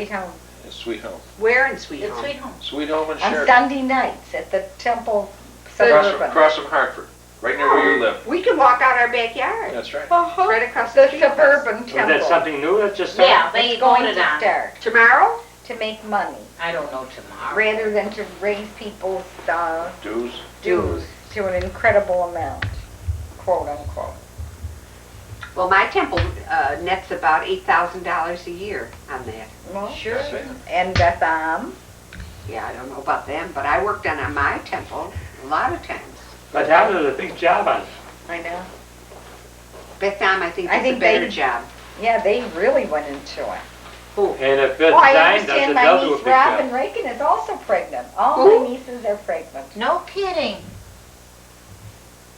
Sweet Home. Sweet Home. Where in Sweet It's Home? Sweet Home. Sweet Home and On Sheridan. Sunday nights at the Temple Across Suburban. from Hartford. Right near where you live. We can walk out our backyard. That's right. Uh-huh. Right across the The street. Suburban Is Temple. that something new that just started? Yeah, they It's going voted to on it. start Tomorrow? to make money I don't know tomorrow. rather than to raise people's Dues. dues to an incredible amount, quote unquote. Well, my temple nets about $8,000 a year on that. Well, Sure. That's it. and Betham. Yeah, I don't know about them, but I worked on my temple a lot of times. But Tom did a big job on it. I know. Betham, I think, I does think a better they- job. Yeah, they really went into it. And if Beth Well, I Stein does understand it, my they'll do a niece big job. Robin Reagan is also pregnant. All Who? my nieces are pregnant. No kidding.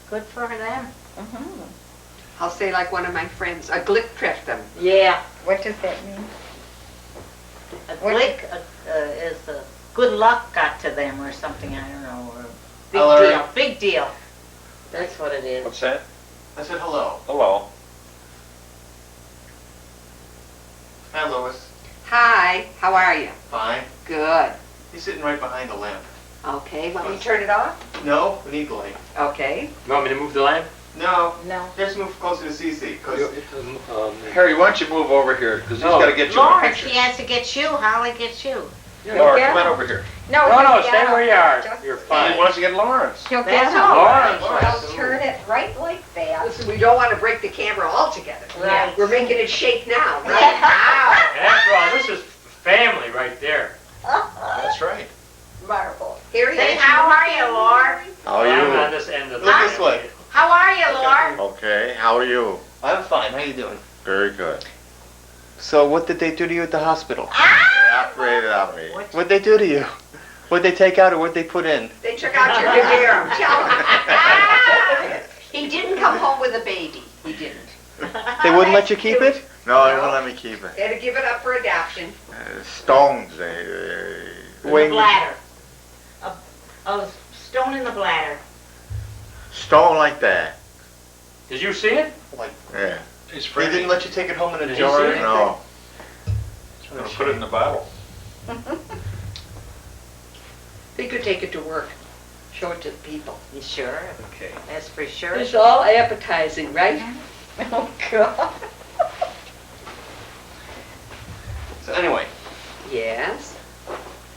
Good for them. Mm-hmm. I'll say like one of my friends, a glick them. Yeah. What does that mean? A What- glick is a good luck got to them or something, I don't know. Or big Hello. deal. Big deal. That's what it is. What's that? I said hello. Hello. Hi, Lois. Hi, how are you? Fine. Good. He's sitting right behind the lamp. Okay, want me to turn it off? No, we need the light. Okay. You want me to move the lamp? No, No. just move closer to Cece, because Harry, why don't you move over here? Because he's No. got to get you in the Lawrence, picture. he has to get you. Holly gets you. Laura, Yeah. come on over here. No, stay where you are. You're He fine. wants to get Lawrence. He'll That's get all home. right. He'll turn it right like that. Listen, we don't want to break the camera altogether. Right. We're making it shake now, right? And after all, this is family right there. That's right. Marvel. Here he Say, is. how are you, Lord? How are I'm on you? this end of the Look lamp. this way. How are you, Lord? Okay, how are you? I'm fine. How you doing? Very good. So what did they do to you at the hospital? They operated on me. What'd they do to you? What'd they take out or what'd they put in? They took out your hair. Tell him. He didn't come home with a baby. He didn't. They wouldn't let you keep it? No, they won't let me keep it. They had to give it up for adoption. Stones, In the When- bladder. A stone in the bladder. stone like that. Did you see it? Yeah. He's They afraid. didn't let you take it home in a Did jar or he see it? anything? No. He's going to put it in the bottle. They could take it to work. Show it to the people. You sure? Okay. That's for sure. It's all appetizing, right? Oh, God. So anyway, Yes.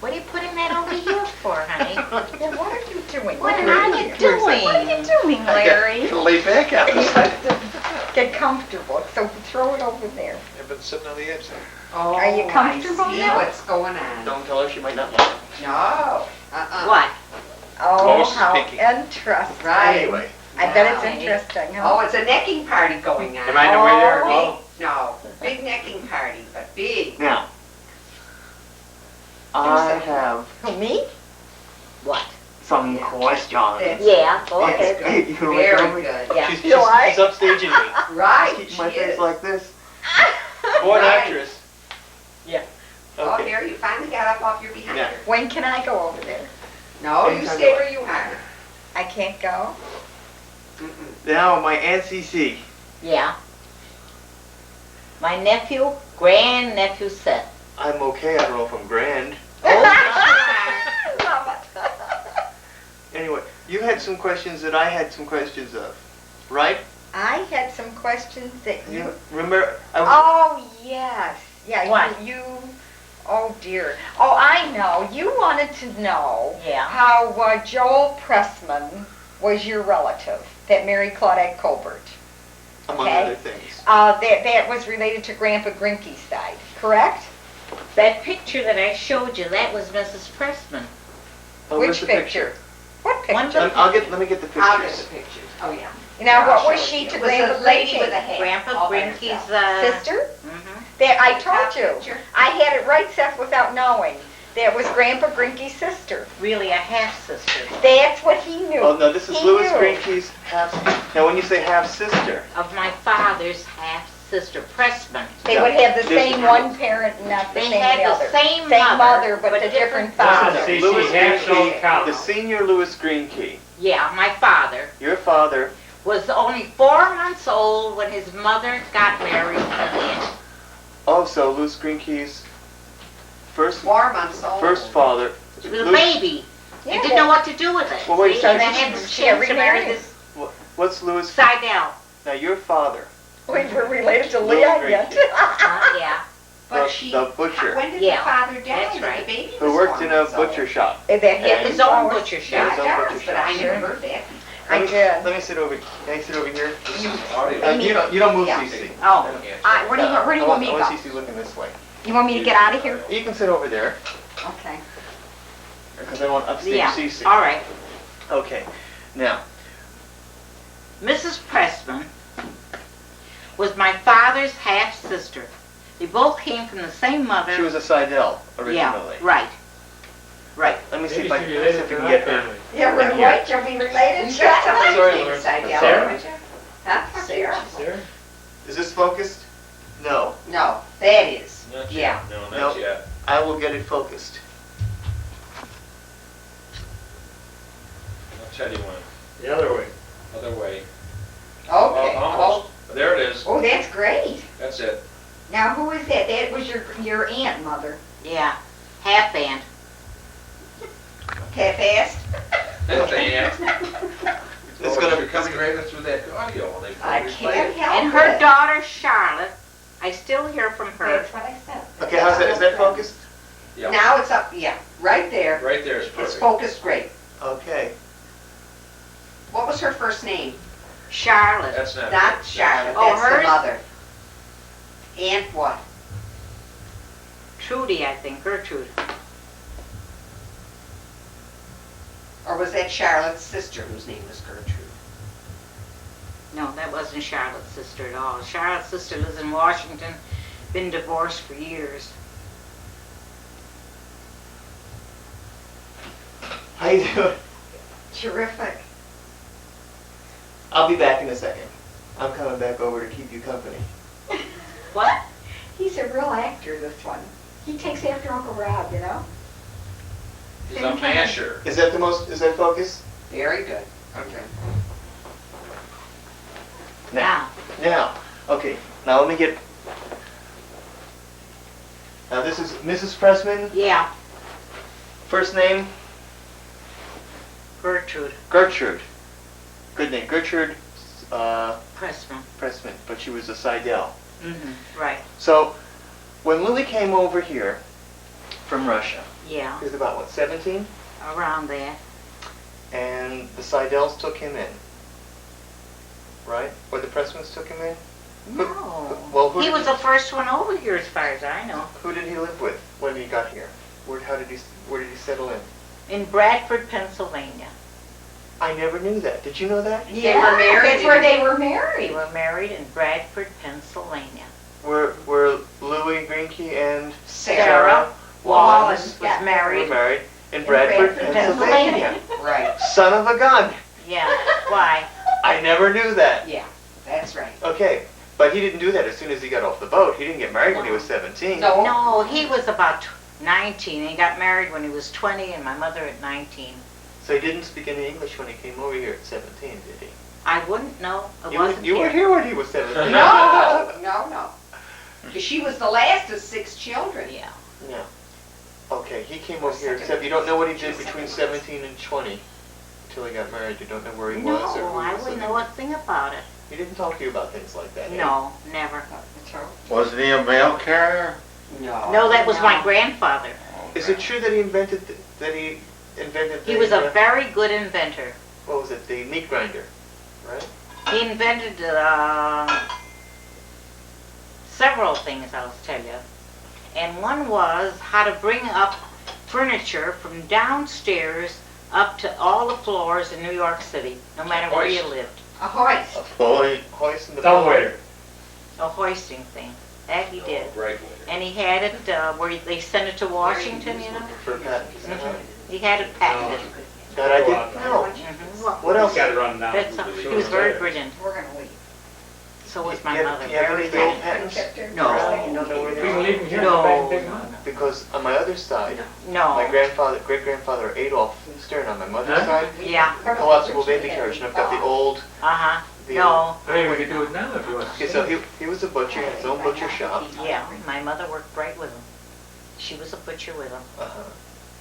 What are you putting that over here for, honey? Yeah, what are you doing? What are you What are you doing? doing, Larry? Get lay back out You the side. have to get comfortable, so throw it over there. I've been sitting on the edge there. Oh, Are you comfortable I see now? what's going on. don't tell her, she might not like it. No. What? Oh, Lois is how peeking. interesting. Right. Anyway, I bet it's Wow. interesting, Oh, huh? it's a necking party going on. Am I in the way there? Oh. Big, no, big necking party, but big. now, I have Who, me? What? some Yeah. questions. Yeah, go That's ahead. good. You know what I Very mean? good. Yeah. She's upstaging me. Right, Keep she my face is. like this. Born Right. actress. Yeah. Oh, Okay. there, you finally got up off your behind. Yeah. When can I go over there? No, you Anytime stay you where you are. I can't go? Mm-mm. Now, my Aunt Cece. Yeah. My nephew, grand-nephew Seth. I'm okay, I don't know if I'm grand. Love it. Anyway, you had some questions that I had some questions of, right? I had some questions that you... remember? Oh, yes. Yeah, What? you... Oh, dear. Oh, I know. You wanted to know Yeah. how Joel Pressman was your relative that married Claudette Colbert. among okay. other things. That was related to Grandpa Greenky's side, correct? That picture that I showed you, that was Mrs. Pressman. Oh, Which where's the picture? What One picture? Let me get the pictures. I'll get the pictures. Oh, yeah. Now, what I'll was show she you. to It was Grandpa the lady Greenky? with a hat. Grandpa all by Greenky's, herself. Sister? mhm. That I told you. Picture. I had it right, Seth, without knowing. That was Grandpa Greenky's sister. Really a half-sister That's what he knew. Oh, no, this is He Louis knew. Greenkey's half. Now, when you say half sister, of my father's half-sister, Pressman. They would have the This- same one parent, not the They same had mother. the same mother, mother, but but the different different father. This is Louis Cece Hansel Greenkey, Cow. the senior Louis Greenkey, Yeah, my father your father. was only 4 months old when his mother got married again. Also, Louis Greenkey's first Warm on soul. first father. She was a Louis- baby. I didn't know what to do with it. Well, wait a See, second. and then had the She got chance to marry remarried. this What's Louis? Seidel. Now your father, We were related to Louis Leon Greenky. yet. Yeah. But the butcher, When did Yeah, the father die? that's That right. The baby who was worked in warm a on soul. butcher shop. That hit And- His own flowers. butcher Yeah, shop. His it own does, butcher but shop. I never heard that. I did. Let me sit over. Can I sit over here? This is audio. You don't move, Yeah. Cece. Oh, Where do you want me to I go? want Cece looking this way. You want me to get out of here? You can sit over there Okay. because I want upstage yeah. Cece. All right. Okay. Now, Mrs. Pressman was my father's half-sister. They both came from the same mother. she was a Seidel originally. Yeah, right. Right. Let me see Maybe if I she's can related to get my her. family. Yeah, we're right. You'll be related. You got somebody's Sorry, name Lauren. inside the Sarah? element. Huh? Sarah? Sarah? Is this focused? No. No, that is. Not Yeah. yet. No, No. not yet. I will get it focused. I'll tell you when. The other way. Other way. Okay. Almost. There it is. Oh, that's great. That's it. Now, who is that? That was your aunt, mother. Yeah. Half band. Half-assed? That's the end. It's Oh, gonna- you're coming right through that audio. When they I replay can't it. help And her it. daughter Charlotte, I still hear from her. That's what I said. Okay, how's that? Is that focused? Yeah. Now it's up, yeah, right there. Right there is It's perfect. focused great. Okay. What was her first name? Charlotte. That's not. Not Charlotte, Oh, that's the hers? mother. Aunt what? Trudy, I think. Gertrude. Or was that Charlotte's sister whose name was Gertrude? No, that wasn't Charlotte's sister at all. Charlotte's sister lives in Washington. Been divorced for years. How you doing? Terrific. I'll be back in a second. I'm coming back over to keep you company. What? He's a real actor, this one. He takes after Uncle Rob, you know? He's a masher. Is that the most? Is that focus? Very good. Okay. Now. Now. Okay. Now let me get. Now this is Mrs. Pressman. Yeah. First name Gertrude Gertrude. Good name, Gertrude Pressman. Pressman. But she was a Seidel. Mm-hmm. Right. So when Louis came over here from Russia, Yeah. he was about what, 17? Around there. And the Seidels took him in, right? Or the Pressmans took him in? No. Well, who He did was the first one over here as far as I know. Who did he live with when he got here? Where did he settle in? In Bradford, Pennsylvania. I never knew that. Did you know that? They were married That's where in- they were They married. were married in Bradford, Pennsylvania. Where Louis Greenky and Sarah Wallace was yeah, were married. married in Bradford, Bradford, Pennsylvania. Right, Son of a gun! Yeah. Why? I never knew that. yeah, that's right. Okay, but he didn't do that as soon as he got off the boat. He didn't get married when he was 17. No, No, he was about 19. He got married when he was 20 and my mother at 19. So he didn't speak any English when he came over here at 17, did he? I wouldn't know. I You wasn't were here. here when he was 17. no. 'Cause she was the last of 6 children. Yeah. No. Okay, he came over here, except you don't know what he did between 17 and 20 until he got married. You don't know where he No, was or who he I was wouldn't living know a with. thing about it. He didn't talk to you about things like that. eh? No, never. Wasn't he a mail carrier? No, that was my grandfather. Is it true that he invented He was a very good inventor. what was it, the meat grinder, right? He invented several things, I'll tell you. And one was how to bring up furniture from downstairs up to all the floors in New York City, no matter where you Hoist. lived. A hoist. Boy, Hoist in the Dumbwaiter. A hoisting thing. That he did. Right. And he had it where they sent it to Washington, you know? for patents. Mhm. He had it patented. That I didn't know. Mhm. What else? Got it run down. That's he was very brilliant. We're gonna leave. So was You my have- mother. you have Very any old talented. patents? No. You don't know where We they can are? leave him here No. and take him on. Because on my other side, my No. great-grandfather Adolf Stern on my mother's Huh? side, Yeah. collapsible baby carriage, and I've got the old, Uh-huh. the No. I mean, we could do it now if you want. Okay, so he was a butcher, his own butcher shop. Yeah. My mother worked right with him. She was a butcher with him. Uh-huh.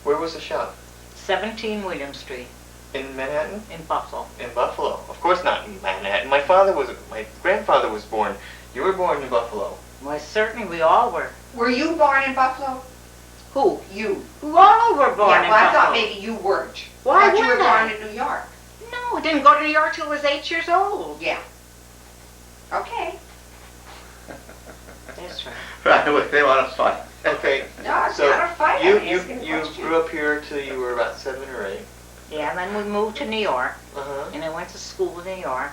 Where was the shop? 17 William Street In Manhattan? in Buffalo. In Buffalo. Of course not in Manhattan. My grandfather was born. You were born in Buffalo. Well, certainly we all were. Were you born in Buffalo? Who? You. We all were born Yeah, in well, I Buffalo. thought maybe you weren't. Why I thought you were wouldn't I? born in New York. No, I didn't go to New York till I was 8 years old. Yeah. Okay. That's right. Right, they want to fight. Okay. No, it's So not a fight. you I'm asking a you question. grew up here till you were about 7 or 8. Yeah, and then we moved to New York, Uh-huh. and I went to school in New York.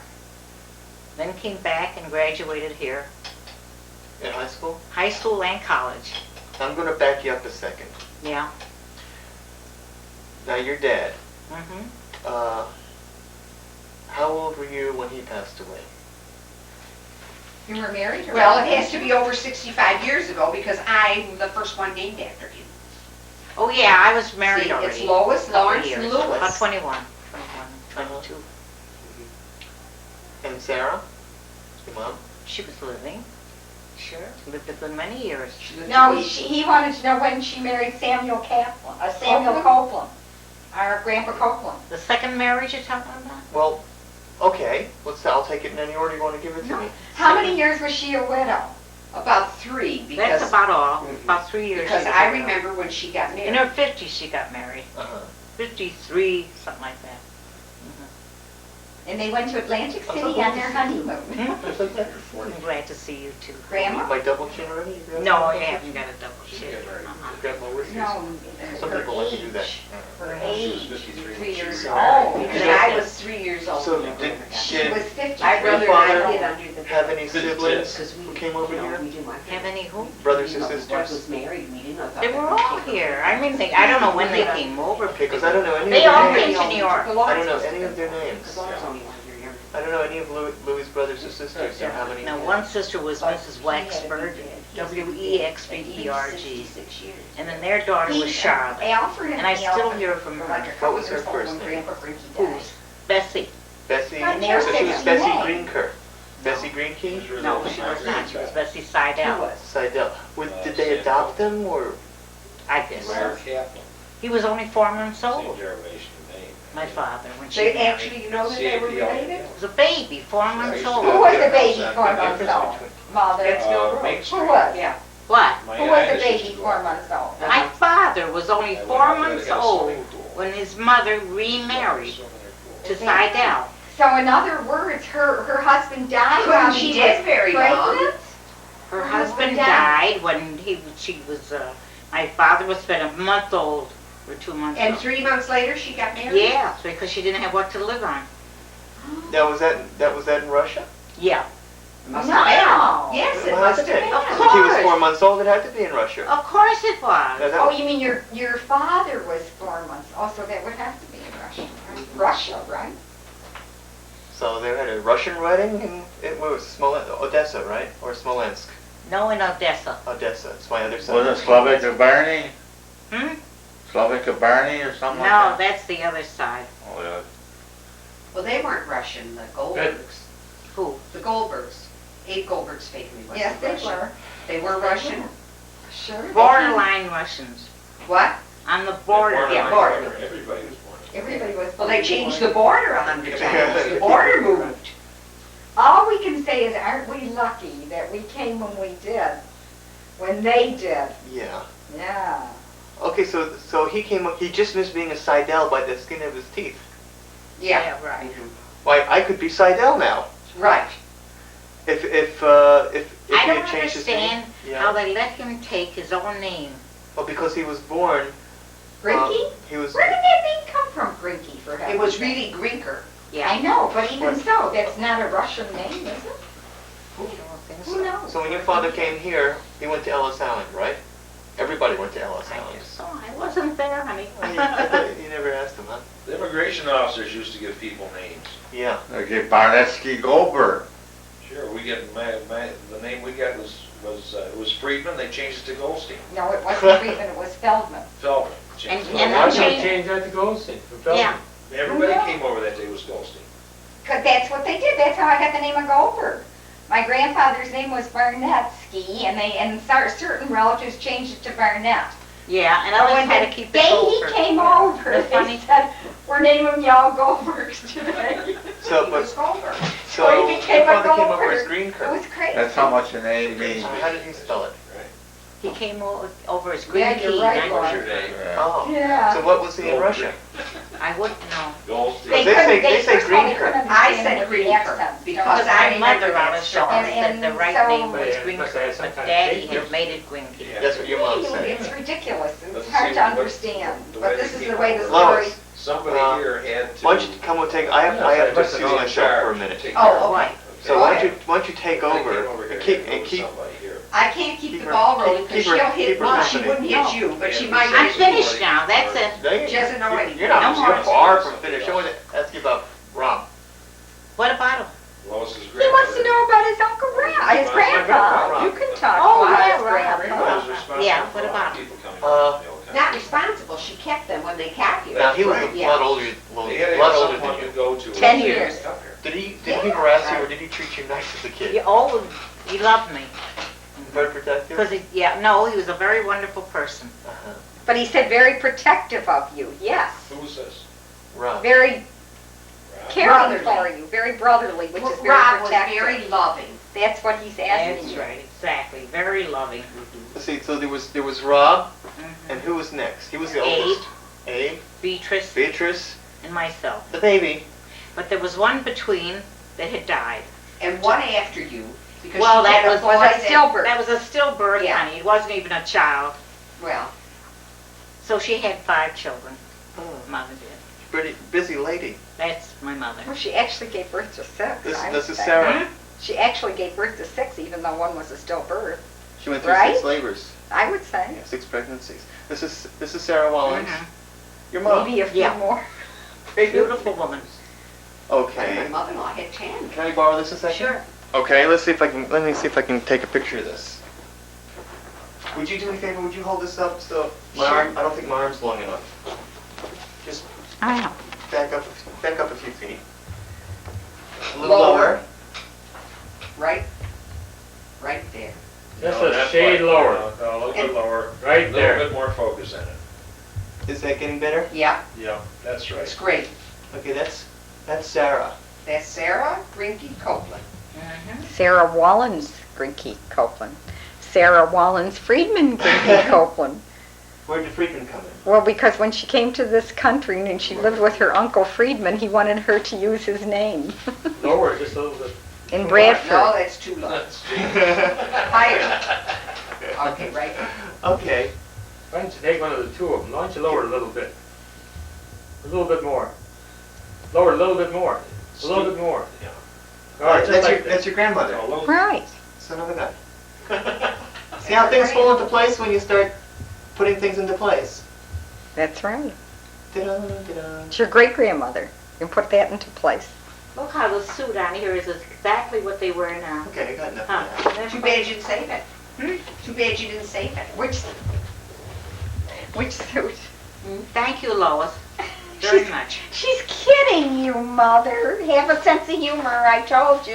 Then came back and graduated here, In high school? high school and college. I'm going to back you up a second. Yeah. Now, your dad, Mm-hmm. how old were you when he passed away? You were married? or Well, not? it has to be over 65 years ago because I'm the first one named after him. Oh, yeah, I was married See, already. it's Lois, Couple Lawrence, years. and About Lewis. 21, 22. And Sarah? Your mom? She was living. Sure. Lived a good many years. No, he wanted to know when she married Samuel Samuel Copeland, our Grandpa Copeland. The second marriage you're talking about? Well, okay. I'll take it in any order you want to give it to No. me. How many years was she a widow? About 3 That's because about all. About 3 years. because she was I married. remember when she got In married. her 50s she got married. Uh-huh. 53, something like that. And they went to Atlantic I City thought on we- their honeymoon. I'm glad to see you too. Grandma? My double chin already? No, I haven't got a double She chin. got married. Uh-uh. Grandma with you? No, Some her people like to do that. age. Her She was age. 53 3 when she years was old. married. And I was 3 years old. So when I did, She did was 50. My brother and Grandfather I hid under the have any Good siblings because we who came over here? we didn't want Have any who? Brothers or was sisters? married. We didn't know. They were all here. I mean, I don't know when they came over. Okay, because I don't know any They of all their came names. to New York. I don't know any of their names. Laura's only 1 year younger. I don't know any of Louis' brothers or sisters, or how many. Now, one sister was Mrs. Waxberg, He has to be W-E-X-B-E-R-G. 66 years. And then their daughter was Charlotte. Alfred And I still Alfred hear from were her. like a What couple was her years old first when name? Grandpa Greenky died. Who's? Bessie. Bessie. But they're So she was 69. Bessie Greenker. Bessie Greenkey? No, she was not. She was Bessie Who Seidel, was? Seidel. Did they adopt them, or? I guess. Rare Kaplan. He was only 4 months Same old, derivation name. my father, when she They married. actually, you know that they were related? He was a baby, 4 months Who old. was the baby Yeah, 4 yeah, months difference old? between- Mother. Main Who Street. was? Yeah. What? My Who was aunt the used baby to 4 go- months old? My father was only I went 4 out there to months get a old swimming pool. when his mother remarried to Seidel. So in other words, her husband died while She she did was very young. pregnant? Her Her husband husband died. died when she was, my father was been a month old, or 2 months And old. 3 months later, she got married? Yeah, because she didn't have what to live on. Now, was that in Russia? Yeah, Must No. have been. Yes, it Well, must that's have okay. been. Of If he was course. 4 months old, it had to be in Russia. of course it Now, was. that- Oh, you mean your father was 4 months? Oh, so that would have to be in Russia, right? Russia, right? So they had a Russian wedding in what was it, Odessa, right? Or Smolensk? No, in Odessa. Odessa. It's my other son. Was it Slavic Barney? Hmm? Slavic Barney or something like No, that? that's the other side. Oh, yeah. Well, they weren't Russian, the Goldbergs. Who? The Goldbergs. Abe Goldberg's family was Yes, they Russian. were. They were Russian? Sure. they Borderline Russians. What? On the border. Yeah, border. Everybody was born. came. Everybody was. Well, they changed the border 100 times. The border moved. All we can say is, aren't we lucky that we came when we did, when they did? Yeah. Yeah. Okay, so he came up. He just missed being a Seidel by the skin of his teeth. Yeah. right. Why, I could be Seidel now Right. if he I had don't changed his name. understand how they let him take his own name. Well, because he was born. Grinky? He was. Where did that name come from, Grinky, for heaven's It was sake? really Grinker. Yeah. I know, but even so, that's not a Russian name, is it? I don't think Who knows? So when your father came here, he went to Ellis Island, right? Everybody went to Ellis I Island. guess so. I wasn't there, honey. You never asked him, huh? The immigration officers used to give people names. Yeah. Okay, Barnetsky Goldberg. Sure, we get the name we got was Friedman. They changed it to Goldstein. No, it wasn't Friedman, it was Feldman. Feldman. Changed And it. Why they don't you changed- change that to Goldstein from Feldman? Yeah. Everybody Yeah. came over that day was Goldstein. Because that's what they did, that's how I got the name of Goldberg. My grandfather's name was Barnett Vanetsky, and certain relatives changed it to Barnett. Yeah, and But others when had to the keep day it he Goldberg. came over, That's they funny. said, we're naming y'all Goldbergs today. So, He but, was Goldberg. so, he your became a father came over Goldberg. as Greenky. It was crazy. That's how much a name means. How did he spell it? He came over as Yeah, Greenky. you're right, and What's Laura. your name? Oh. Yeah. So what was he in Russia? I wouldn't know. Goldstein. They say- they say first of all, they Greenker. couldn't I understand said what the Greenker, accents, because don't I My remember mother that always show. said the right so- name was Yeah, it must have had Greenker, some but kind of Daddy shape. had made it Greenky. Yeah. That's what your mom said. It's ridiculous. Let's It's hard see to what- understand. the But way this they is keep the way the it. story. Lois, Somebody here had to. why don't you come and take, I have to Must see have been the in show for a minute. Take Oh, care of okay. it. So why don't you take They came over here and keep, and keep, somebody here. I can't keep Keep the her- ball rolling because keep her- she'll keep hit her me. She company. wouldn't hit you, but she might I'm hit you. finished now, that's it. dang it. She doesn't know anything. You're not, No more. you're far from finished. I want to ask you about Rob. What about him? Lois's He wants to grandmother. know about his Uncle Ram, his grandpa. You can talk Oh, about yeah, his right. grandpa. Was responsible Yeah, for what a lot about of him? people coming Uh, from the old Not country. responsible. She kept them when they caught you. Now, he was Right. a Yeah. lot older, They had to lot have older someone than to you. go to. 10 when they years. come here. Did he harass you or did he treat you nice as a kid? He loved me. Very protective? Because he was a very wonderful person. Uh-huh. But he said very protective of you, yes. Who was this? Rob. Very Rob? caring Brotherly. for you, very brotherly, which is very Rob was protective. very loving. That's what he's asking That's you. right, exactly. Very loving. Let's see, so there was Rob, Mhm. and who was next? He was the Abe. oldest. Abe, Beatrice Beatrice, and myself. the baby. But there was one between that had died. And one after you, because Well, she that had a was boy a that- stillbirth. That was a stillbirth, Yeah. honey. It wasn't even a child. Well, So she had 5 children. Oh, Mother did. pretty busy lady. That's my mother. Well, she actually gave birth to 6. I This would is say. Sarah. She actually gave birth to 6, even though one was a stillbirth. She went through Right? 6 labors, I would say. 6 pregnancies. This is Sarah Wallens. Mhm. Your mom. Maybe a few Yeah. more. Beautiful woman. my Okay. mother-in-law had 10. Can I borrow this a second? Sure. Okay, let me see if I can take a picture of this. Would you do me a favor? Would you hold this up so my arm? I don't think my arm's long enough. Just I know. back up a few feet. A little Lower. lower. Right there. Just No, a not shade quite. lower. No, a little bit lower. Right A little there. bit more focus in it. Is that getting better? Yeah, Yeah, that's right. it's great. Okay, that's Sarah. That's Sarah Greenky Copeland. Mhm. Sarah Wallens Greenky Copeland. Sarah Wallens Friedman Greenky Copeland. Where did Friedman come in? Well, because when she came to this country and she lived with her Uncle Friedman, he wanted her to use his name. Lower, just a little bit. In No, Bradford. that's too low. That's Higher. Okay, right. Okay. Why don't you take one of the two of them? Why don't you lower it a little bit? A little bit more. Lower a little bit more. A little bit more. Yeah. All right, just like That's that. your grandmother. A little- Right. Son of a gun. See how things fall into place when you start putting things into place. That's right. Da-da, da-da. It's your great-grandmother. You put that into place. Look how the suit on here is exactly what they wear now. Okay, I got enough Huh. of that. That's Too what- bad you didn't save it. Too bad you didn't save it. Which suit? Thank you, Lois, very She's- much. She's kidding you, Mother. Have a sense of humor, I told you.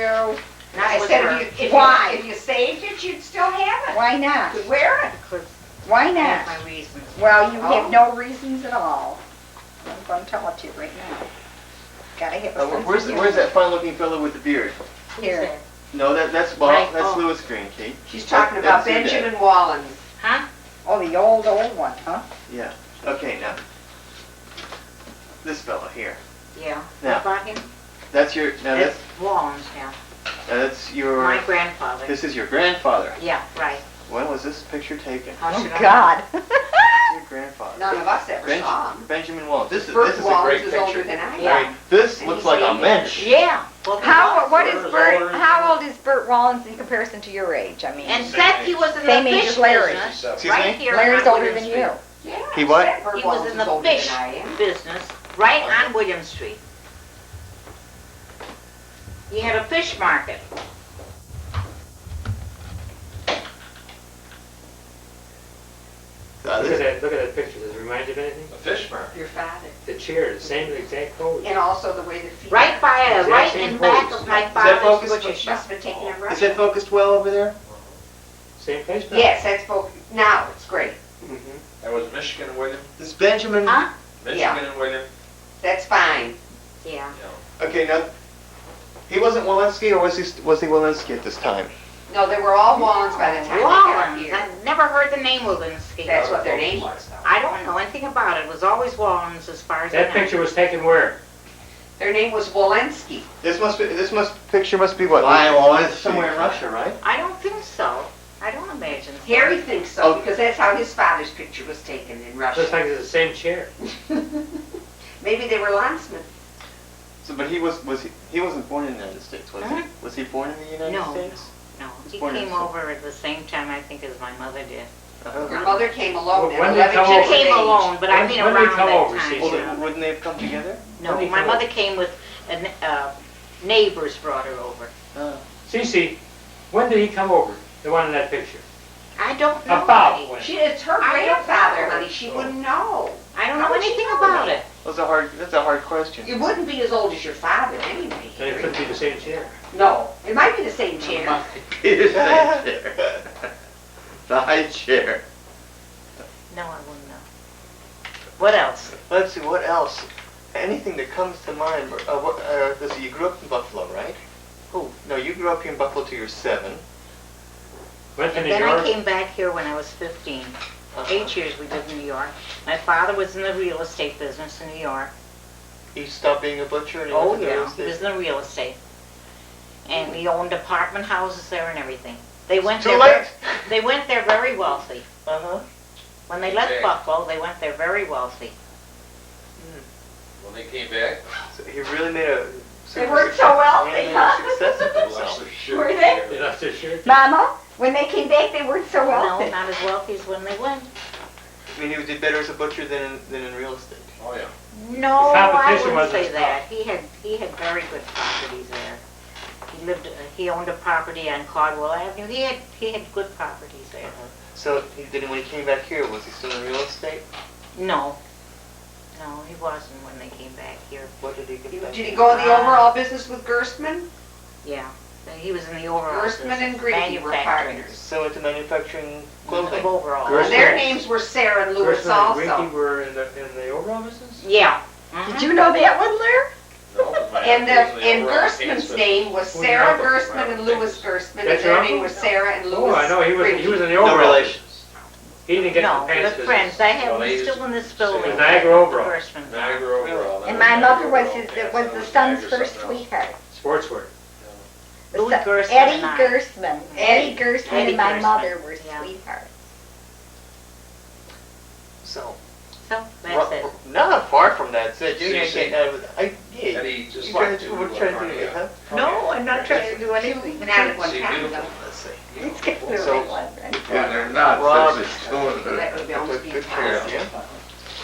Not I with said her. Why? if you saved it, you'd still have it. Why not? You could wear it. Because Why I have not? my reasons. Well, you Oh. have no reasons at all. I'm going to tell it to you right now. Gotta have a sense Where's of humor. where's that fine-looking fellow with the beard? Here. No, that's Right, that's oh. Louis Greenky. She's talking about That's your dad. Benjamin Wallen. Huh? Oh, the old one, huh? Yeah. Okay, now this fellow here. Yeah. Now. What about him? That's your That's Wallens now. that's your My grandfather. this is your grandfather. Yeah, right. When was this picture taken? How Oh, should I know? God. It's your grandfather. None of us ever saw him. Benjamin Wallace. This is Bert a Wallace great is picture. older than I am. Yeah. I mean, this And looks he's like a 80. mensch. Yeah. Well, he How, was. what is Bert Bert, Wallace. how old is Bert Wallens in comparison to your age? I mean, And Seth, he was in the Same age fish as Larry. business. Excuse Right me? here Larry's on older William than Street. you. Yeah. He what? Bert He Wallace was in is the older fish than I am. business, right on William Street. He had a fish market. Look at that picture. Does it remind you of anything? A fish market. Your father. The chair, the same exact pose. And also the way the feet. Right by, Exact right same in back pose. of my that father's focused? butcher Must shop. have been taken in Is Russia. that focused well over there? Same place now? Yes, that's now it's great. That was Michigan and William? This Benjamin. Huh? Michigan and William? That's fine. Yeah. Okay, now, he wasn't Walensky, or was he Walensky at this time? No, they were all Wallens by the time they got Wallens. here. I never heard the name Walensky. That's what their name was, though. I don't know anything about it. It was always Wallens as far as I know. That picture was taken where? Their name was Walensky. Picture must be what? Why Walensky? Somewhere in Russia, right? I don't think so. I don't imagine so. Harry thinks so, because that's how his father's picture was taken in Looks Russia. like it's the same chair. Maybe they were landsmen. So, but he wasn't born in the United States, was he? Huh? Was he born in the United No. States? No, he born in came some- over at the same time, I think, as my mother did. Your mother came alone When at did they 11 come years over? of She came age. alone, but I mean When did around they come that over, time. Cece? Well, you know. wouldn't they have come together? No, When did my they mother come came with, neighbors brought her over. Cece, when did he come over? The one in that picture? I don't know. About honey. when? It's her I don't grandfather, know. honey. She wouldn't know. I don't How know would she anything know about that? it. That's a hard question. It wouldn't be as old as your father anyway. Then it couldn't be the same chair. No, it might be the same chair. His chair. The high chair. No, I wouldn't know. What else? Let's see, what else? Anything that comes to mind. Let's see, you grew up in Buffalo, right? Who? No, you grew up here in Buffalo till you're 7. Went to And New then I York? came back here when I was 15. 8 years we lived in New York. My father was in the real estate business in New York. He stopped being a butcher and he Oh, went to the real yeah, he was estate. in the real estate. And he owned apartment houses there and everything. They went Too there. late. They went there very wealthy. Uh-huh. When they left Okay. Buffalo, they went there very wealthy. When they came back, So he really made a... They weren't so wealthy, He made huh? a success of they himself. lost their shit. Were they? They left their shirt. Mama, when they came back, they weren't so No, wealthy. not as wealthy as when they went. I mean, he did better as a butcher than in real estate. Oh, yeah. No, The I competition wouldn't wasn't say that. He had very good properties there. He owned a property on Caldwell Avenue. He had good properties there. So when he came back here, was he still in real estate? No, he wasn't when they came back here. What did he get back? Did he go in the overall business with Gerstmann? Yeah, he was in the overall Gerstmann and business, Greenky were manufacturing. partners. So into manufacturing clothing. Of overall. Gerstmann. And their names were Sarah and Louis Gerstmann and Greenky also. were in the overall business? Yeah. Did you know that one, Blair? No, 'cause my And uncle was in the overall Gerstmann's case, but- name was Who's Sarah your uncle? Gerstmann and Louis Gerstmann, and That's your their name uncle? was Sarah and Louis Oh, I know, he was in the No overall. relations. He didn't get No, the pants the business. friends. I have Well, them they still in this used- building. It was Niagara overall. Gerstmann. Niagara overall. And my mother was the son's first sweetheart. Sportswear. Louis Gerstmann Eddie and I. Gerstmann. Eddie Gerstmann Eddie and my Gerstmann, mother were yeah. sweethearts. So, So, that's it. not far from that. So, See, yeah. Eddie just You trying like to to do, what you trying to do, yeah. huh? No, I'm not trying to do anything. Been out at one See, time, beautiful. though. Let's see. It's good for So- everyone, right? Yeah, they're not Rob- such a stone. That would be almost Good be for you. impossible.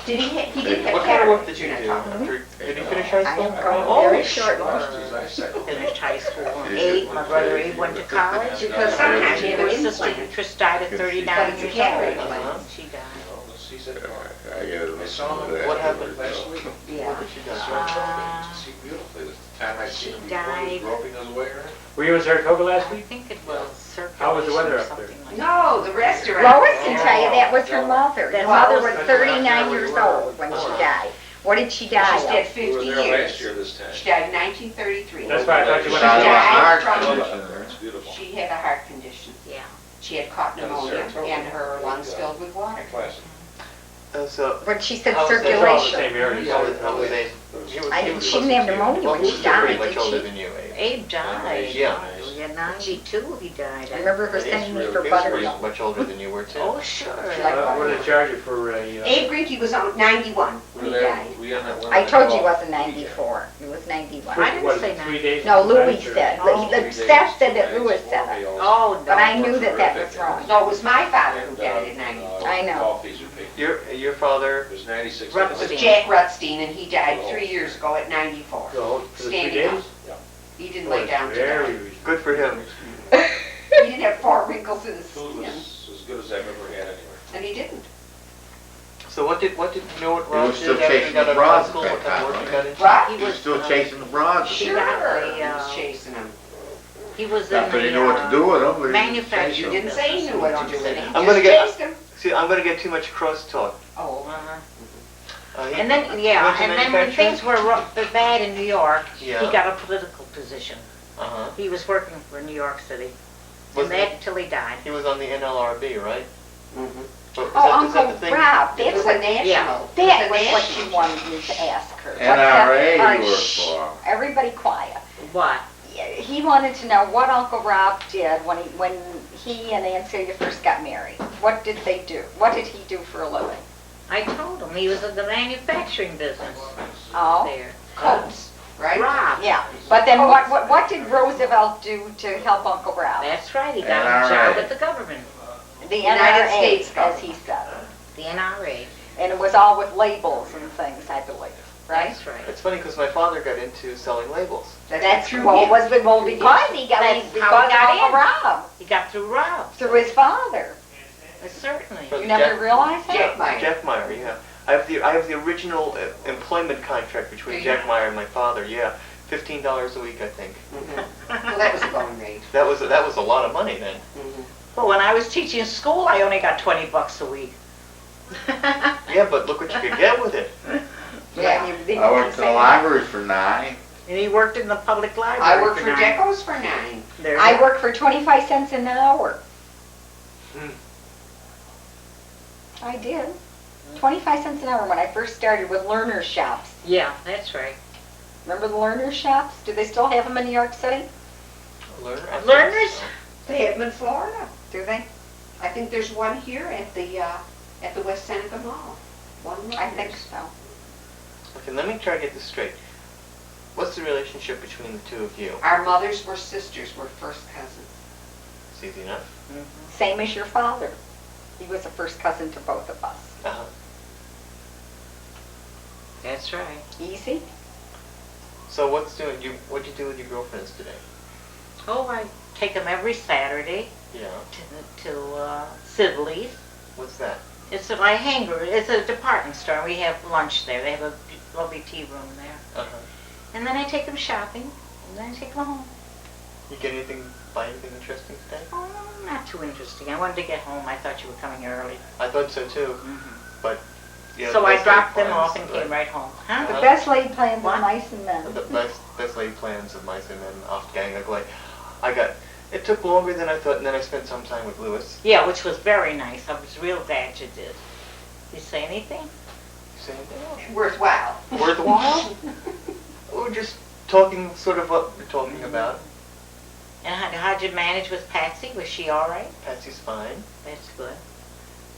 Did he didn't have What kind of work cataracts, did you you're do? not talking. Did you finish high I school? am going Oh, very short. Lost his eyesight. Finished high school in 8. My brother Abe went to college. Because sometimes you have My an sister implant. Patrice died at 39 But it's a years cataract old. lens. She died. Oh, he said, I gotta I saw him. listen to What that. happened? Last week. Yeah. What did she do? See beautifully. The time I seen him before, he Died. was groping his way around. Were you in Saratoga last I week? think it was circulation How was the weather or up there? something like that. No, the restaurant. Lois can tell you that was her mother. That's Her mother all- was That's 39 where years you were old when she died. What did she She's die dead of? 50 We were there last years. year this time. She died in 1933. That's why I thought you went Shot to of a died heart from- condition. It's beautiful. She had a heart condition. Yeah. She had caught pneumonia and her lungs filled with water. Classic. So, But she said How was that? It's all the circulation. same area. how was Abe? She didn't have pneumonia when she Pretty died, much did older she? than you, Abe. Abe died. Yeah. At 92 he died. I remember her sending me for He was pretty buttermilk. much older than you were, too. Oh, sure. What did they charge you for a... Abe Greenky was on 91 We when were he there, died. we on that one. I that told you it call. wasn't 94. It was 91. I didn't what, say that. 3 days? No, from Louis tonight, or- said. Oh. The staff said that Louis said it. Oh, no. But I knew that that was wrong. No, it was my father who died at 94. I know. Coffees are paid. Your father, It was 96. It was Jack Rutstein, and he died 3 years ago at 94. So, for the 3 Standing days? up. He didn't Oh, lay it's down to very die. reasonable. good for him. He didn't have 4 wrinkles in his Food skin, was as good as I've ever had anywhere. and he didn't. So what did you know what He Rob was did still after he chasing got the out of broads high school? at that What kind of time, work he got into? What? He was still chasing the broads. She Sure, got the, he was chasing him. He was Not in that he knew what to do the with them, but he manufacturing You didn't say he business knew in what New to York do with City. it. I'm gonna Just get- chased him. See, I'm gonna get too much crosstalk. Oh. And then, yeah, He and went to then when things manufacturing? were bad in New York, Yeah. he got a political position. Uh-huh. He was working for New York City. Was And that till he died. He was on the NLRB, right? Mhm. But is Oh, that- is that Uncle the thing? Rob, It that's was what, a national. that was what she wanted me to ask her. What the- NRA all right, you work shh, for. Everybody quiet. What? Yeah, he wanted to know what Uncle Rob did when he and Aunt Celia first got married. What did they do? What did he do for a living? I told him he was in the manufacturing business Oh, there. coats. Right? Rob. Yeah, but then what did Roosevelt do to help Uncle Rob? That's right, he got a NRA. job with the government, The United NRA, States as he said. the NRA. And it was all with labels and things, I believe, right? That's right. It's funny because my father got into selling labels. That's true. well, was the well because he got That's because how he got Uncle in. Rob He got through Rob, through his father. certainly. But You never Jack- realized that? Jack Meyer. Jack Meyer, yeah. I have the original employment contract between Do you? Jack Meyer and my father. Yeah, $15 a week, I think. Mhm. Well, that was a going rate. That was a lot of money then. Mhm. Well, when I was teaching school, I only got $20 a week. Yeah, but look what you could get with it. Yeah. I worked in the library for 9. And he worked in the public library I worked for 9. Decos for 9. There I you go. worked for 25 cents an hour. Hmm. I did. 25 cents an hour when I first started with learner shops. Yeah, that's right. Remember the learner shops? Do they still have them in New York City? I think Learners? so. They have them in Florida. Do they? I think there's one here at the West Seneca Mall. One I think Learner's. so. Okay, let me try to get this straight. What's the relationship between the two of you? Our mothers were sisters, we're first cousins. It's easy enough. Same as your father. He was a first cousin to both of us. Uh-huh. That's right. Easy? So what'd you do with your girlfriends today? Oh, I take them every Saturday Yeah. to Sibley's. What's that? It's a hanger. It's a department store. We have lunch there. They have a lovely tea room there. Uh-huh. And then I take them shopping, and then I take them home. You buy anything interesting today? Oh, not too interesting. I wanted to get home. I thought you were coming early. I thought so too, but yeah. So the I best dropped laid them off plans, and came right home. The Huh? best laid plans What? of mice and men. The best laid plans of mice and men off gang away. It took longer than I thought, and then I spent some time with Lewis. Yeah, which was very nice. I was real glad you did. You say anything? You say anything else? Worthwhile. Worthwhile? We're just talking sort of what we're talking about. And how'd you manage with Patsy? Was she all right? Patsy's fine. That's good.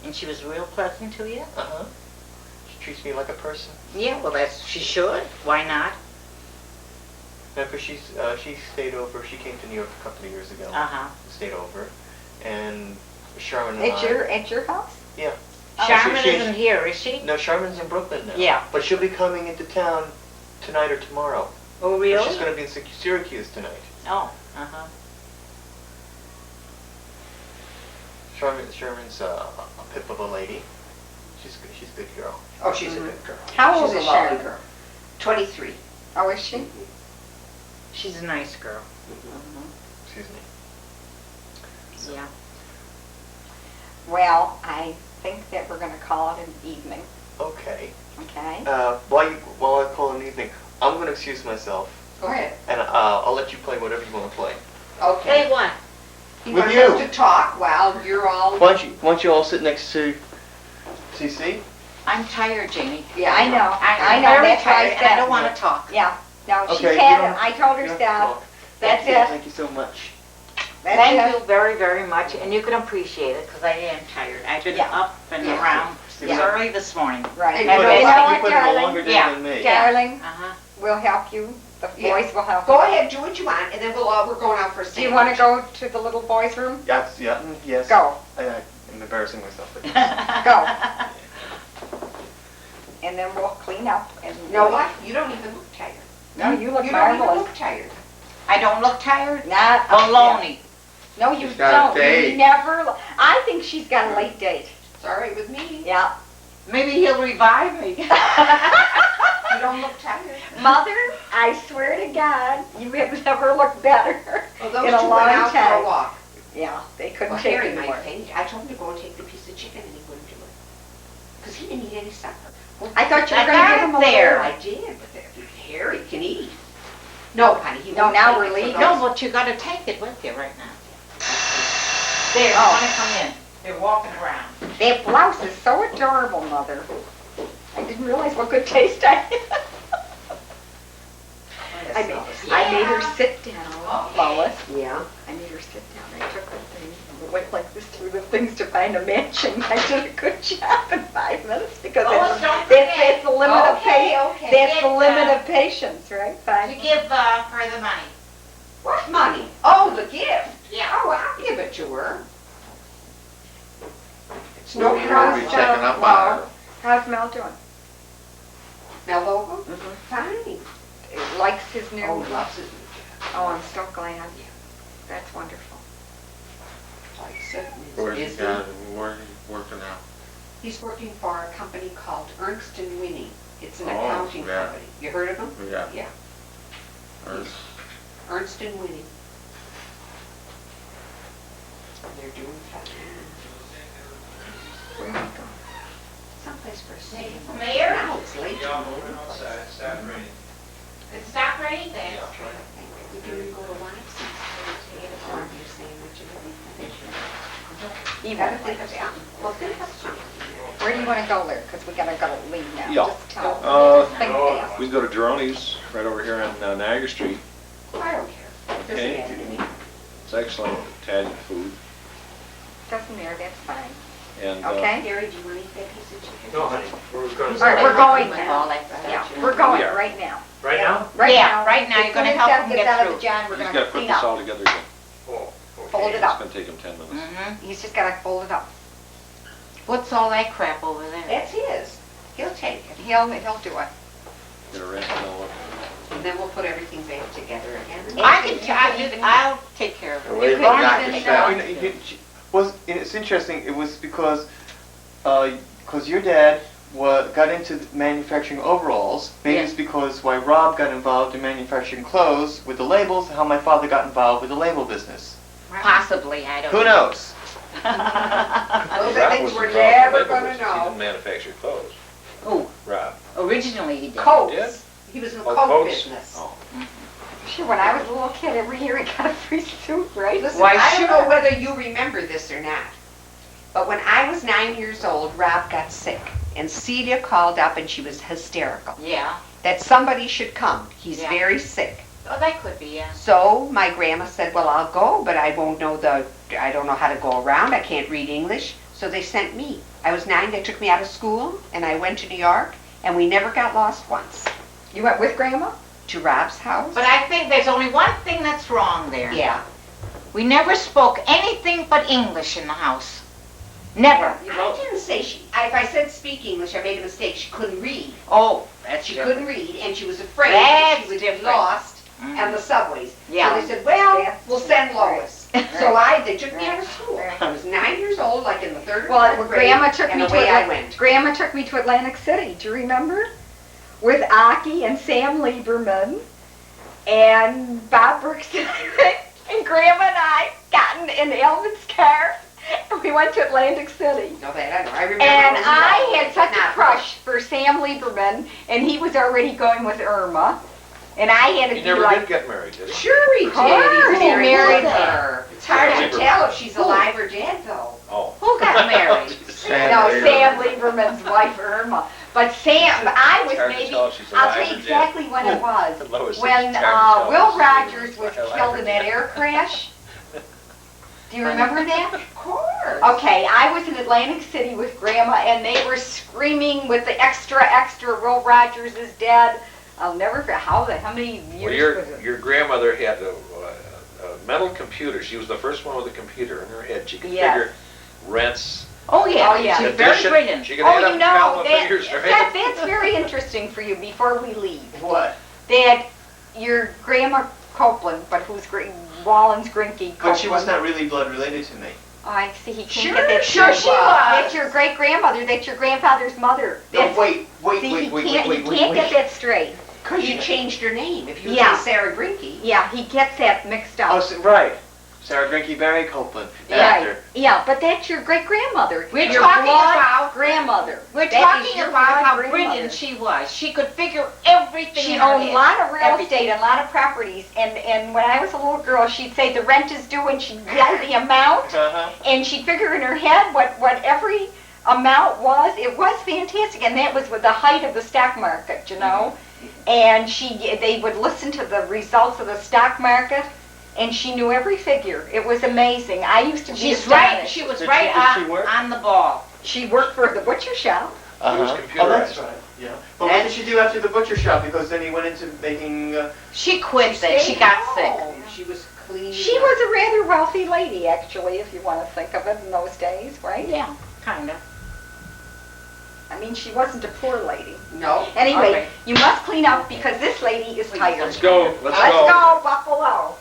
And she was real pleasant to you? Uh-huh. She treats me like a person. Yeah, well, she should. Why not? No, because she stayed over. She came to New York a couple of years ago. Uh-huh. Stayed over, and Charmin and At your house? Yeah. Charmin she- isn't here, is she? No, Charmin's in Brooklyn now. Yeah. But she'll be coming into town tonight or tomorrow. Oh, really? She's going to be in Syracuse tonight. Oh, uh-huh. Sherman's a pip of a lady. She's a good girl. Oh, she's a good girl. How old She's is a lovely Sharon? girl. 23. Oh, is she? She's a nice girl. Excuse me. Yeah. Well, I think that we're going to call it an evening, Okay. okay? While I call an evening, I'm going to excuse myself, Go ahead. and I'll let you play whatever you want to play. Okay. Hey, what? He With wants you. us to talk while you're all... Why don't you all sit next to Cece? I'm tired, Janie. Yeah, I know. I I'm know, very that's why I tired, and I said. don't want to talk. Yeah, no, she's Okay, you had don't- it. I told her you don't stuff. talk. That's Thank you. it. Thank you so much. That's Thank it. you very, very much, and you can appreciate it, because I am tired. I've been Yeah. up and Yeah. around since Yeah. early this morning. Right. And And you you know put- what, You put in a darling? longer day Yeah. than me. Darling, Uh-huh. we'll help you. The Yeah. boys will help you. Go ahead, do what you want, and then we're going out for a Do you want to sandwich. go to the little boys' room? Yes. Go, I'm embarrassing myself. But go. And then we'll clean up and. You know what? You don't even look tired. No, you look You don't even marvelous. look tired. I don't look tired? Not. Baloney. No, you She's got a don't. You date. never, I think she's got a late date. It's all right with me. Yeah. Maybe he'll revive me. You don't look tired. Mother, I swear to God, you have never looked better Well, those in two a went long out for a time. walk. Yeah, they couldn't Well, take Harry it might anymore. faint. I told him to go and take the piece of chicken and he wouldn't do it. Because he didn't eat any supper. I thought you were I going to got give it him a there. little. I did, but Harry can eat. No, honey, he No, won't now take we're it for leaving. those- No, but you gotta take it with you right now. There, Oh. wanna come in. They're walking around. That blouse is so adorable, Mother. I didn't realize what good taste I had. I made her sit down, Lois. Yeah. I made her sit down. I took her thing, and went like this through the things to find a matching. I did a good job in 5 minutes because Lois, don't that's the limit of Okay, patience. okay. That's the Get, limit of patience, right? To 5 give her the money. What money? Oh, the gift. Yeah. Oh, I'll give it to her. It's no We'll be problem. checking up on her. How's Mel doing? Mel Vogel? Mhm. Fine. Likes his new. Oh, loves it. Oh, I'm so glad. That's wonderful. Likes it. and Where's is he busy. got, where he working out? He's working for a company called Ernst & Winning. It's an Oh, accounting yeah. company. You heard of them? Yeah. Yeah. Or- Ernst & Winning. They're doing fine. Where you go? Someplace for a second. Mayor? Now it's late. Yeah, we went outside, it stopped raining. It stopped raining then. We can even go to Leipzig. Or your sandwich and everything. You Gotta won't think like of that. something. Well, think of something. Where do you want to go there? Because we gotta leave now. Yeah. Just tell me. Uh, Just think no. fast. We can go to Geronimo's right over here on Niagara Street. I don't care. Doesn't Okay. matter to me. It's excellent Italian food. Doesn't matter, that's fine. And Okay? Gary, do you want to eat that piece of chicken? No, honey, we're gonna All right, start. we're going With now. all that stuff. Yeah, we're going Yeah. right now. Right now? Right Yeah, now. right now, As you're gonna soon as help Deb him gets get out of through. the john, we're he's gonna got to put clean this up. all together again. Oh, okay. Fold it It's up. going to take him 10 minutes. Mm-hmm. He's just gotta fold it up. What's all that crap over there? That's his. He'll take it. He'll do it. Get a wrench and all that. And then we'll put everything back together again. I'll take care of it. Wait, could knock even, yourself. It's interesting. It was because your dad got into manufacturing overalls. Maybe Yeah. it's because why Rob got involved in manufacturing clothes with the labels. How my father got involved with the label business. Possibly, I don't know. Who knows? Those are Rob things was we're involved in never labor gonna business. He know. didn't manufacture clothes. Who? Rob. Originally he did. Did? Coats. He was in the Oh, coat coats? business. Oh. Sure, when I was a little kid, every year I got a free suit, right? Listen, Why, I don't sure. know whether you remember this or not, but when I was 9 years old, Rob got sick, and Celia called up and she was hysterical, Yeah. that somebody should come. He's Yeah. very sick. Oh, that could be, yeah. So my grandma said, well, I'll go, but I don't know how to go around. I can't read English. So they sent me. I was 9, they took me out of school, and I went to New York, and we never got lost once. You went with Grandma? To Rob's house. But I think there's only one thing that's wrong there. Yeah. We never spoke anything but English in the house. Never. I didn't say if I said speak English, I made a mistake. She couldn't read. Oh, that's She different. couldn't read, and she was afraid that That's she would different. be lost Mhm. on the subways. Yeah. So they said, well, That's we'll send right. Lois. So they took me out of school. Right. I was 9 years old, like in the third or Well, fourth grade, Grandma took and me to away I went. Grandma took me to Atlantic City. Do you remember? With Aki and Sam Lieberman and Bob Brooks and Grandma and I got in Elvin's car and we went to Atlantic City. No, that I know. I remember. And it was I long, had but such a not crush for Sam Lieberman, and he was already going with Irma, and I had to He be never like, did get married, did he? Sure he did. course He's he married married her. It's hard Sam to Lieberman. tell if she's alive or dead, though. Oh. Who got married? Sam Lieberman's wife Irma. But Sam, I was It's hard to maybe, tell if she's I'll alive tell or you dead. exactly when it was. Lois said When it's hard to tell Will if Rogers she's was alive killed or in that dead. air crash. Do you remember that? Of course. Okay, I was in Atlantic City with Grandma, and they were screaming with the extra, Will Rogers is dead. I'll never forget, how many Well, years was it? your grandmother had a metal computer. She was the first one with a computer in her head. She could Yes. figure rents. Oh, yeah. Oh, yeah. She's very addition. brilliant. She could Oh, add up you and know, count the figures, right? that's very interesting for you before we leave. What? That your Grandma Copeland, but who's Wallen's Greenky Copeland. But she was not really blood related to me. Oh, I see, he can't Sure, get that sure straight. she was. That's your great-grandmother, that's your grandfather's mother. No, That's- wait, See, he can't get that straight. Because you changed your name. If you Yeah. say Sarah Greenky. Yeah, he gets that mixed up. Oh, right. Sarah Greenky, Barry Copeland, the Right. actor. Yeah, but that's your great-grandmother. We're your talking blood about- grandmother. We're That is talking your about blood how grandmother. brilliant she was. She could figure everything She in her owned a head. lot of real Everything. estate and a lot of properties. And when I was a little girl, she'd say the rent is due, and she'd yell the amount, Uh-huh. and she'd figure in her head what every amount was. It was fantastic, and that was with the height of the stock market, you know. And they would listen to the results of the stock market, and she knew every figure. It was amazing. I used to be She's right. astonished. She was Did right she work? on the ball. She worked for the butcher shop. It was Oh, computerized. that's right. Yeah. But what did she do after the butcher shop? Because then he went into making. She quit then. She got sick. She was clean. She was a rather wealthy lady, actually, if you want to think of it in those days, right? Yeah, kind of. I mean, she wasn't a poor lady. No. Anyway, Okay. you must clean up because this lady is tired. Let's go, let's Let's go. go, Buffalo.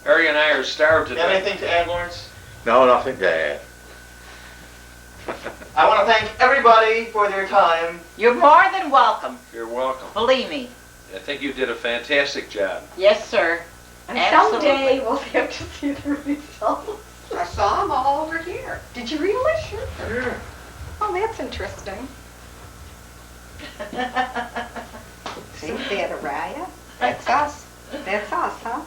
Harry and I are starved to You have death. anything to add, Lawrence? No, nothing to add. I want to thank everybody for their time. You're more than welcome. You're welcome. Believe me. I think you did a fantastic job. Yes, sir. And Absolutely. someday we'll have to see the results. I saw them all over here. Did you really? Sure. Oh, that's interesting. See, they had a riot. That's us. That's us, huh?